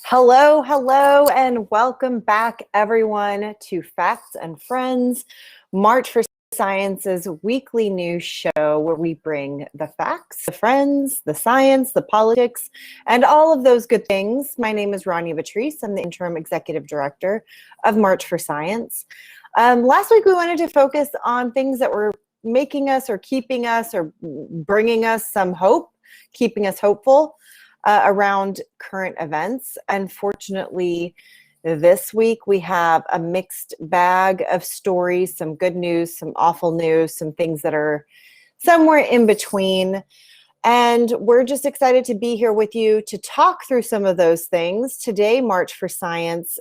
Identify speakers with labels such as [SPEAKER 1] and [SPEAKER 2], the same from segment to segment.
[SPEAKER 1] Hello, hello, and welcome back, everyone, to Facts and Friends, March for Science's weekly news show where we bring the facts, the friends, the science, the politics, and all of those good things. My name is Rania Beatrice. I'm the interim executive director of March for Science. Last week, we wanted to focus on things that were making us or keeping us or bringing us some hope, keeping us hopeful. Around current events. Unfortunately, this week we have a mixed bag of stories, some good news, some awful news, some things that are somewhere in between. And we're just excited to be here with you to talk through some of those things. Today, March for Science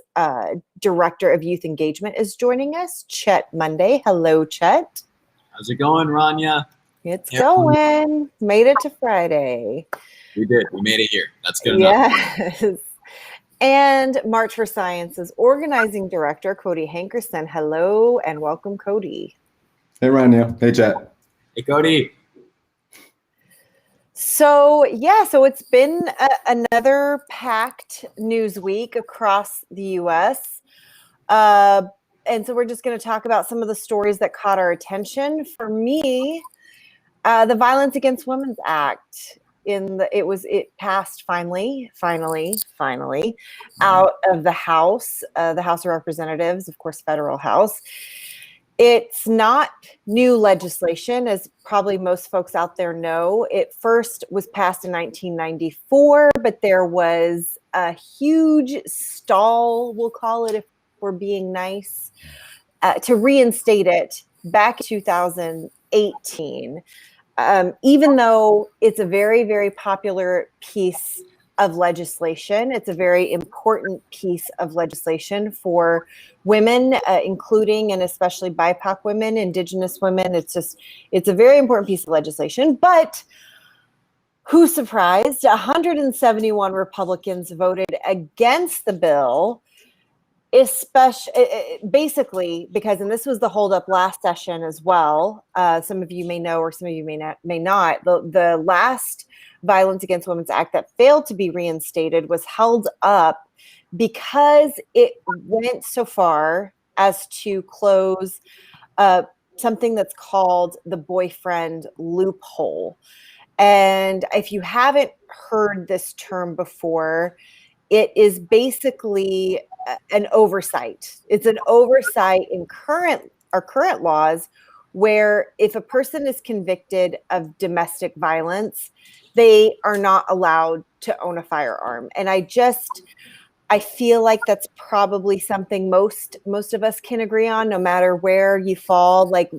[SPEAKER 1] Director of Youth Engagement is joining us, Chet Monday. Hello, Chet.
[SPEAKER 2] How's it going, Rania?
[SPEAKER 1] It's going. Made it to Friday.
[SPEAKER 2] We did. We made it here. That's good
[SPEAKER 1] enough. Yes. And March for Science's organizing director, Cody Hankerson. Hello and welcome, Cody.
[SPEAKER 3] Hey, Rania. Hey, Chet.
[SPEAKER 2] Hey, Cody.
[SPEAKER 1] So it's been another packed news week across the U.S. And so we're just going to talk about some of the stories that caught our attention. For me, the Violence Against Women Act. It passed finally out of the House of Representatives, of course, federal House. It's not new legislation, as probably most folks out there know. It first was passed in 1994, but there was a huge stall, we'll call it if we're being nice, to reinstate it back in 2018. Even though it's a very, very popular piece of legislation, it's a very important piece of legislation for women, including and especially BIPOC women, Indigenous women. It's a very important piece of legislation. But who's surprised? 171 Republicans voted against the bill. Basically because, and this was the holdup last session as well, some of you may know or some of you may not, the last Violence Against Women Act that failed to be reinstated was held up because it went so far as to close something that's called the boyfriend loophole. And if you haven't heard this term before, it is basically an oversight. It's an oversight in our current laws where if a person is convicted of domestic violence, they are not allowed to own a firearm. And I feel like that's probably something most of us can agree on, no matter where you fall, like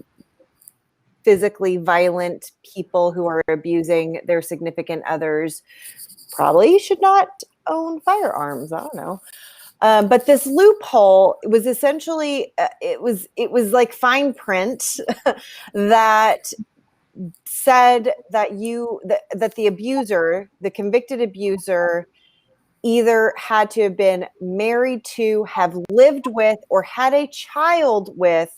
[SPEAKER 1] physically violent people who are abusing their significant others probably should not own firearms. I don't know. But this loophole was essentially, it was like fine print that said that that the abuser, the convicted abuser, either had to have been married to, have lived with, or had a child with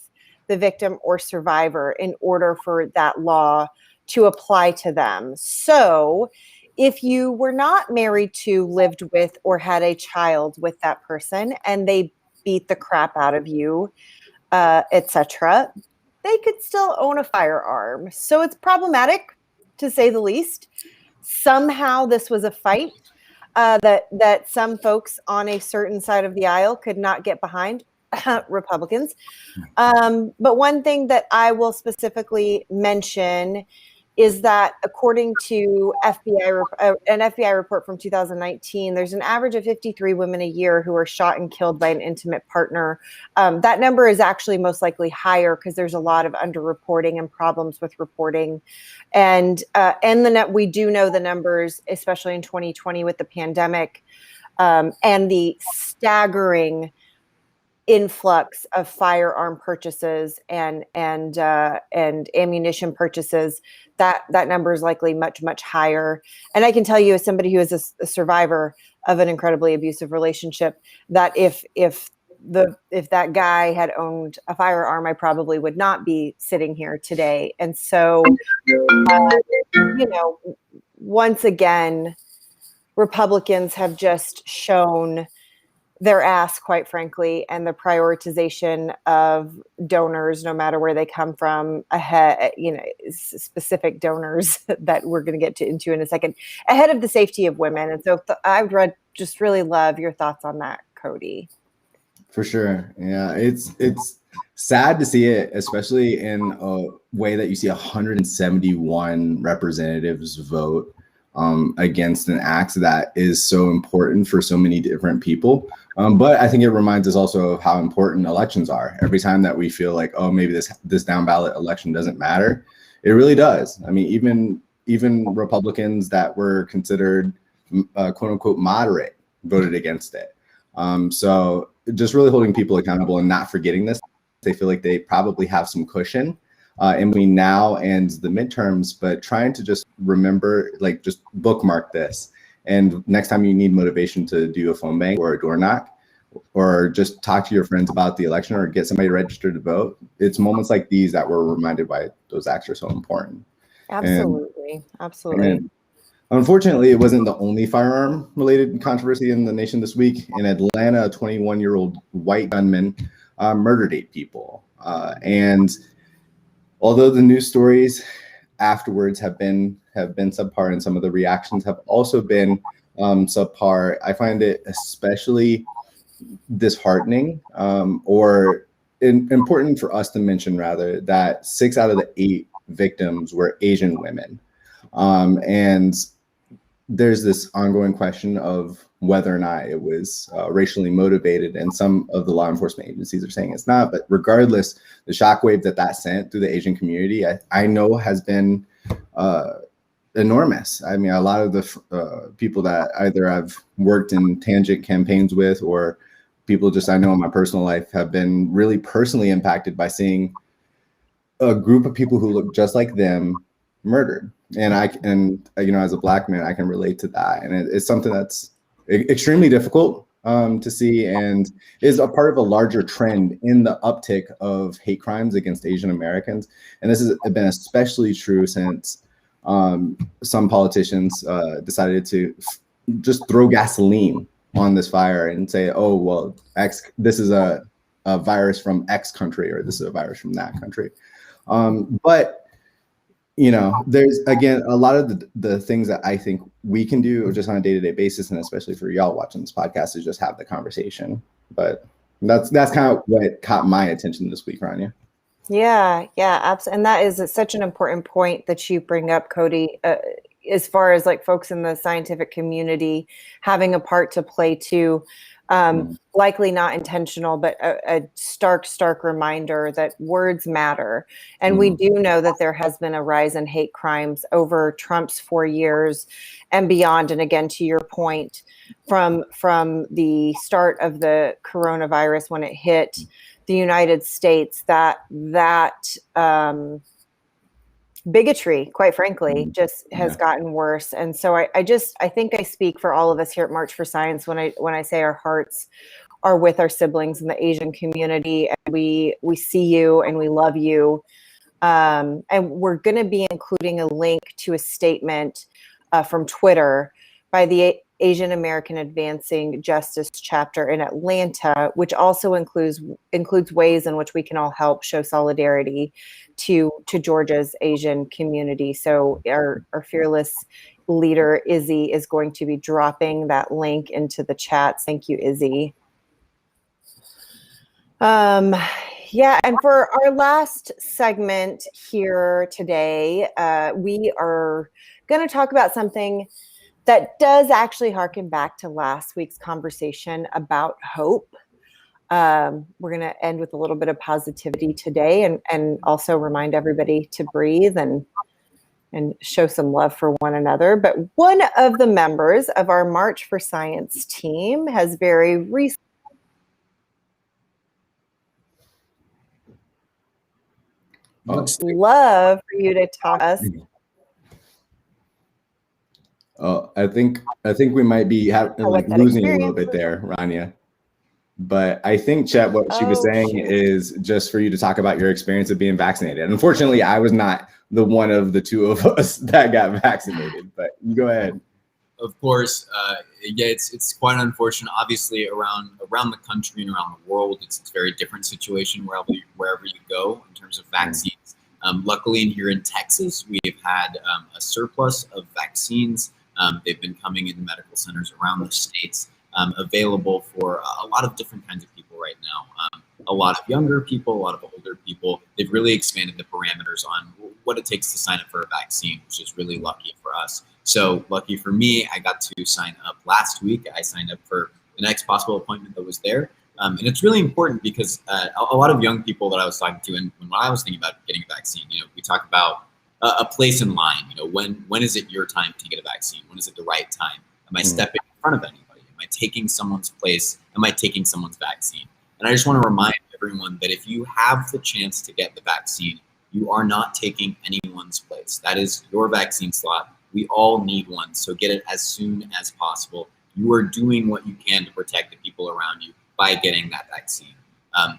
[SPEAKER 1] the victim or survivor in order for that law to apply to them. So if you were not married to, lived with, or had a child with that person and they beat the crap out of you, etc., they could still own a firearm. So it's problematic, to say the least. Somehow this was a fight that some folks on a certain side of the aisle could not get behind, Republicans. But one thing that I will specifically mention is that according to an FBI report from 2019, there's an average of 53 women a year who are shot and killed by an intimate partner. That number is actually most likely higher because there's a lot of underreporting and problems with reporting. And we do know the numbers, especially in 2020 with the pandemic, and the staggering influx of firearm purchases and ammunition purchases. That number is likely much, much higher. And I can tell you, as somebody who is a survivor of an incredibly abusive relationship, that if that guy had owned a firearm, I probably would not be sitting here today. And so, once again, Republicans have just shown their ass, quite frankly, and the prioritization of donors, no matter where they come from, ahead, specific donors that we're going to get into in a second, ahead of the safety of women. And so I would just really love your thoughts on that, Cody.
[SPEAKER 3] For sure. Yeah, it's sad to see it, especially in a way that you see 171 representatives vote against an act that is so important for so many different people. But I think it reminds us also of how important elections are. Every time that we feel like, oh, maybe this down ballot election doesn't matter, it really does. I mean, even Republicans that were considered quote unquote moderate voted against it. So just really holding people accountable and not forgetting this. They feel like they probably have some cushion in between now and the midterms, but trying to just remember, like, just bookmark this. And next time you need motivation to do a phone bank or a door knock, or just talk to your friends about the election or get somebody registered to vote, it's moments like these that we're reminded why those acts are so important.
[SPEAKER 1] Absolutely. Absolutely.
[SPEAKER 3] And unfortunately, it wasn't the only firearm related controversy in the nation this week. In Atlanta, a 21-year-old white gunman murdered 8 people. And although the news stories afterwards have been subpar, and some of the reactions have also been subpar, I find it especially disheartening, or important for us to mention, rather, that 6 out of the 8 victims were Asian women. And there's this ongoing question of whether or not it was racially motivated, and some of the law enforcement agencies are saying it's not. But regardless, the shockwave that sent through the Asian community, I know has been enormous. I mean, a lot of the people that either I've worked in tangent campaigns with, or people just I know in my personal life, have been really personally impacted by seeing a group of people who look just like them murdered. And as a Black man, I can relate to that. And it's something that's extremely difficult to see, and is a part of a larger trend in the uptick of hate crimes against Asian Americans. And this has been especially true since some politicians decided to just throw gasoline on this fire and say, oh, well, this is a virus from X country, or this is a virus from that country. But there's, again, a lot of the things that I think we can do just on a day-to-day basis, and especially for y'all watching this podcast, is just have the conversation. But that's kind of what caught my attention this week, Rania.
[SPEAKER 1] Yeah, absolutely. And that is such an important point that you bring up, Cody, as far as like folks in the scientific community having a part to play too. Likely not intentional, but a stark reminder that words matter. And we do know that there has been a rise in hate crimes over Trump's 4 years and beyond. And again, to your point, from the start of the coronavirus, when it hit the United States, that bigotry, quite frankly, just has gotten worse. And so I think I speak for all of us here at March for Science when I say our hearts are with our siblings in the Asian community, and we see you and we love you. And we're going to be including a link to a statement from Twitter by the Asian American Advancing Justice chapter in Atlanta, which also includes ways in which we can all help show solidarity to Georgia's Asian community. So our fearless leader, Izzy, is going to be dropping that link into the chats. Thank you, Izzy. Yeah, and for our last segment here today, we are going to talk about something that does actually harken back to last week's conversation about hope. We're going to end with a little bit of positivity today, and also remind everybody to breathe and show some love for one another. But one of the members of our March for Science team has very recently love for you to talk to us.
[SPEAKER 3] I think we might be losing a little bit there, Rania. But I think, Chet, what she was saying is just for you to talk about your experience of being vaccinated. And unfortunately, I was not the one of the two of us that got vaccinated, but you go ahead.
[SPEAKER 2] of course, yeah, it's quite unfortunate. Obviously, around the country and around the world, it's a very different situation wherever you go in terms of vaccines. Luckily, here in Texas, we have had a surplus of vaccines. They've been coming into medical centers around the states, available for a lot of different kinds of people right now. A lot of younger people, a lot of older people. They've really expanded the parameters on what it takes to sign up for a vaccine, which is really lucky for us. So lucky for me, I got to sign up last week. I signed up for the next possible appointment that was there. And it's really important because a lot of young people that I was talking to, and when I was thinking about getting a vaccine, we talk about a place in line. When is it your time to get a vaccine? When is it the right time? Am I stepping in front of anybody? Am I taking someone's place? Am I taking someone's vaccine? And I just want to remind everyone that if you have the chance to get the vaccine, you are not taking anyone's place. That is your vaccine slot. We all need one, so get it as soon as possible. You are doing what you can to protect the people around you by getting that vaccine.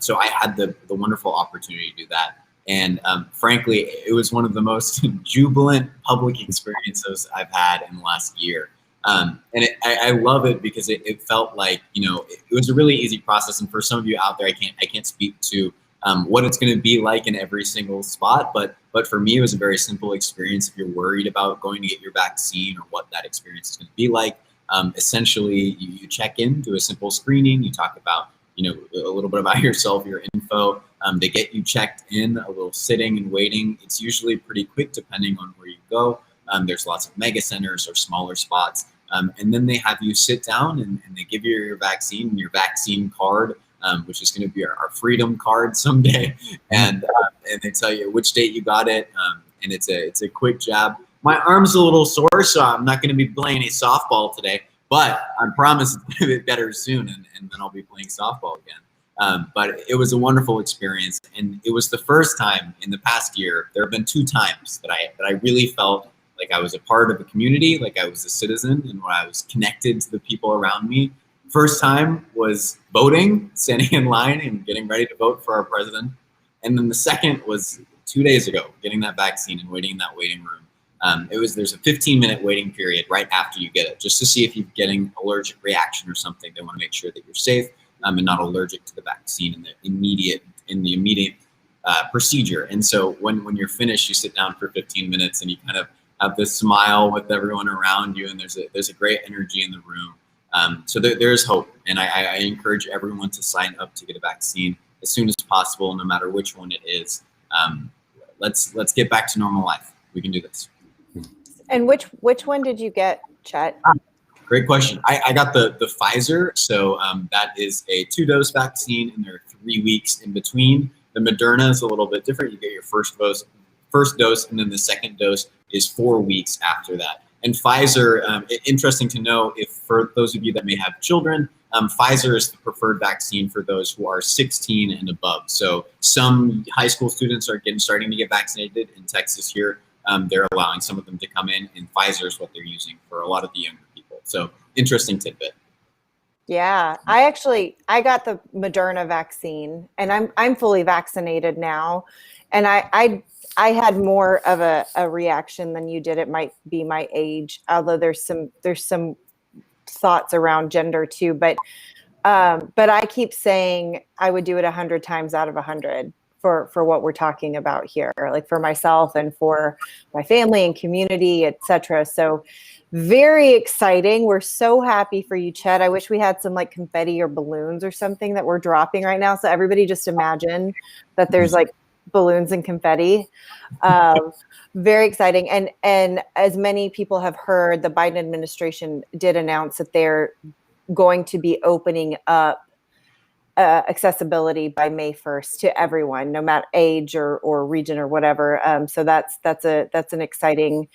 [SPEAKER 2] So I had the wonderful opportunity to do that. And frankly, it was one of the most jubilant public experiences I've had in the last year. And I love it because it felt like, it was a really easy process. And for some of you out there, I can't speak to what it's going to be like in every single spot. But for me, it was a very simple experience. If you're worried about going to get your vaccine or what that experience is going to be like, essentially you check in, do a simple screening. You talk about, a little bit about yourself, your info. They get you checked in, a little sitting and waiting. It's usually pretty quick depending on where you go. There's lots of mega centers or smaller spots. And then they have you sit down and they give you your vaccine card, which is going to be our freedom card someday. And they tell you which date you got it. And it's a quick jab. My arm's a little sore, so I'm not going to be playing any softball today, but I promise it's going to get better soon. And then I'll be playing softball again. But it was a wonderful experience. And it was the first time in the past year. There have been 2 times that I really felt like I was a part of the community, like I was a citizen, and when I was connected to the people around me. First time was voting, standing in line and getting ready to vote for our president. And then the second was 2 days ago, getting that vaccine and waiting in that waiting room. There's a 15-minute waiting period right after you get it, just to see if you're getting allergic reaction or something. They want to make sure that you're safe and not allergic to the vaccine in the immediate procedure. And so when you're finished, you sit down for 15 minutes and you kind of have this smile with everyone around you, and there's a great energy in the room. So there's hope, and I encourage everyone to sign up to get a vaccine as soon as possible, no matter which one it is. Let's get back to normal life. We can do this.
[SPEAKER 1] And which one did you get, Chet?
[SPEAKER 2] Great question. I got the Pfizer, so that is a 2-dose vaccine, and there are 3 weeks in between. The Moderna is a little bit different. You get your first dose, and then the second dose is 4 weeks after that. And Pfizer, interesting to know, if for those of you that may have children, Pfizer is the preferred vaccine for those who are 16 and above. So some high school students are starting to get vaccinated in Texas here. They're allowing some of them to come in, and Pfizer is what they're using for a lot of the younger people. So interesting tidbit.
[SPEAKER 1] Yeah, I got the Moderna vaccine, and I'm fully vaccinated now. And I had more of a reaction than you did. It might be my age, although there's some thoughts around gender too. But I keep saying I would do it 100 times out of 100 for what we're talking about here, like for myself and for my family and community, etc. So very exciting. We're so happy for you, Chet. I wish we had some like confetti or balloons or something that we're dropping right now. So everybody just imagine that there's like balloons and confetti. Very exciting. And as many people have heard, the Biden administration did announce that they're going to be opening up accessibility by May 1st to everyone, no matter age or region or whatever. So that's an exciting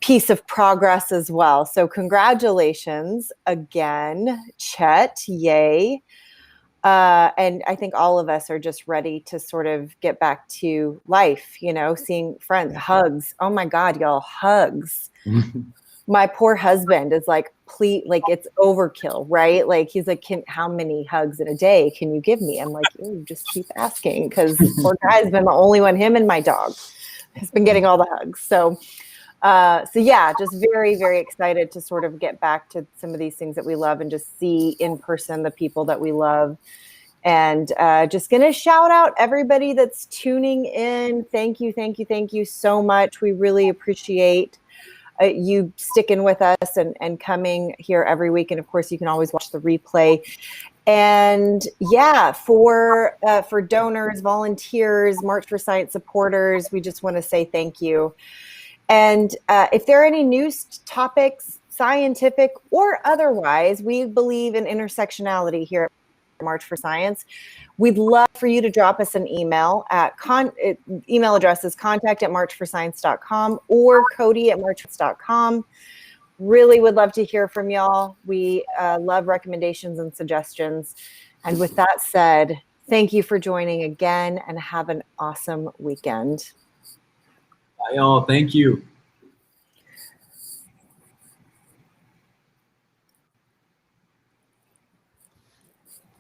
[SPEAKER 1] piece of progress as well. So congratulations again, Chet. Yay. And I think all of us are just ready to sort of get back to life, seeing friends, hugs. Oh my God, y'all, hugs. My poor husband is like, please, like it's overkill, right? Like he's like, how many hugs in a day can you give me? I'm like, just keep asking, because poor guy's been the only one, him and my dog has been getting all the hugs. So So yeah, just very, very excited to sort of get back to some of these things that we love and just see in person the people that we love. And just going to shout out everybody that's tuning in. Thank you, thank you, thank you so much. We really appreciate you sticking with us and coming here every week. And of course, you can always watch the replay. And yeah, for donors, volunteers, March for Science supporters, we just want to say thank you. And if there are any news topics, scientific or otherwise, we believe in intersectionality here at March for Science. We'd love for you to drop us an email at email address is contact@marchforscience.com or cody@marchforscience.com. Really would love to hear from y'all. We love recommendations and suggestions. And with that said, thank you for joining again and have an awesome weekend.
[SPEAKER 2] Bye, y'all. Thank you.